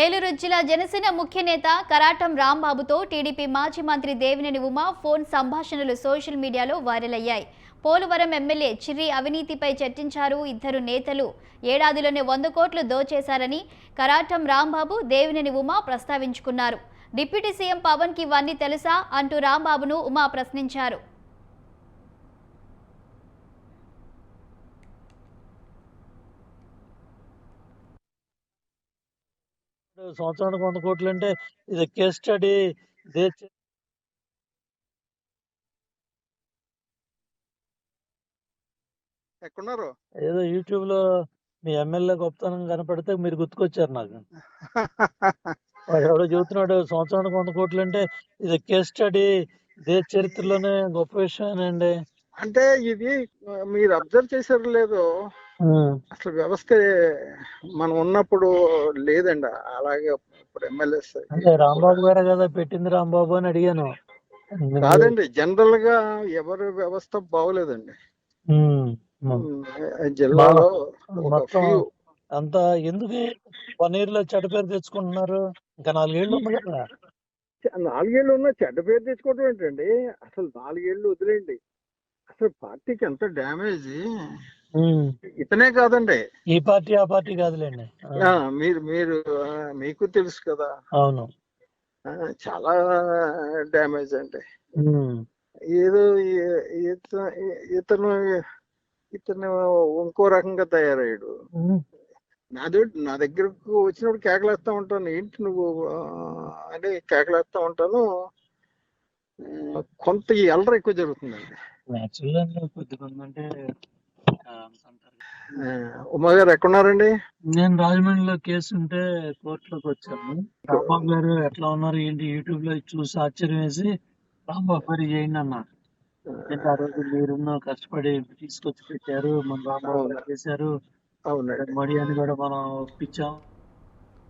ఏలూరు జిల్లా జనసేన ముఖ్య నేత కరాటం రాంబాబుతో టీడీపీ మాజీ మంత్రి దేవినేని ఉమా ఫోన్ సంభాషణలు సోషల్ మీడియాలో వైరల్ అయ్యాయి. పోలవరం ఎమ్మెల్యే చిర్రి అవినీతిపై చర్చించారు ఇద్దరు నేతలు. ఏడాదిలోనే 100 కోట్లు దోచేశారని కరాటం రాంబాబు, దేవినేని ఉమా ప్రస్తావించుకున్నారు. డిప్యూటీ సీఎం పవన్ కి ఇవన్నీ తెలుసా అంటూ రాంబాబును ఉమా ప్రశ్నించారు. సంవత్సరానికి 100 కోట్లు అంటే ఇది కేస్ స్టడీ. ఎక్కడున్నారు? ఏదో యూట్యూబ్ లో మీ ఎమ్మెల్యే గొప్పతనం కనపడితే మీరు గుర్తుకొచ్చారు నాకు. వాడు ఎవడో చెబుతున్నాడు సంవత్సరానికి 100 కోట్లు అంటే ఇది కేస్ స్టడీ, దేశ చరిత్రలోనే గొప్ప విషయమేనండి. అంటే ఇది మీరు అబ్జర్వ్ చేశారు లేదో, అసలు వ్యవస్థ మనం ఉన్నప్పుడు లేదండి. అలాగే ఇప్పుడు ఎమ్మెల్యేస్ అంటే రాంబాబు గారే కదా పెట్టింది, రాంబాబు అని అడిగాను. కాదండి, జనరల్ గా ఎవరి వ్యవస్థ బాగోలేదండి జిల్లాలో. మొత్తం అంతా ఎందుకు 1 year లో చెడ్డ పేరు తెచ్చుకుంటున్నారు? ఇంకా 4 ఏళ్ళు ఉంది కదా. 4 ఏళ్ళు ఉన్నా చెడ్డ పేరు తెచ్చుకోవడం ఏంటండి? అసలు 4 ఏళ్ళు వదిలేండి, అసలు పార్టీకి ఎంత డ్యామేజ్. ఇతనే కాదండి, ఈ పార్టీ ఆ పార్టీ కాదులేండి. మీరు మీరు మీకు తెలుసు కదా. అవును, చాలా డ్యామేజ్ అండి. ఏదో ఇతను ఇతను ఇంకో రకంగా తయారయ్యాడు. నా దగ్గరకు వచ్చినప్పుడు కేకలేస్తా ఉంటాను, ఏంటి నువ్వు అని కేకలేస్తా ఉంటాను. కొంత ఈ అల్లరి ఎక్కువ జరుగుతుందండి. ఉమా గారు ఎక్కడున్నారండి? నేను రాజమండ్రిలో కేసు ఉంటే కోర్టులోకి వచ్చాను. రాంబాబు గారు ఎట్లా ఉన్నారు ఏంటి యూట్యూబ్ లో చూసి ఆశ్చర్యం వేసి రాంబాబు గారు చేయండి అన్నారు. ఆ రోజు మీరున్న కష్టపడి తీసుకొచ్చి పెట్టారు, మన రాంబాబు గారు చేశారు. అవునండి, మడి అని కూడా మనం ఒప్పించాం.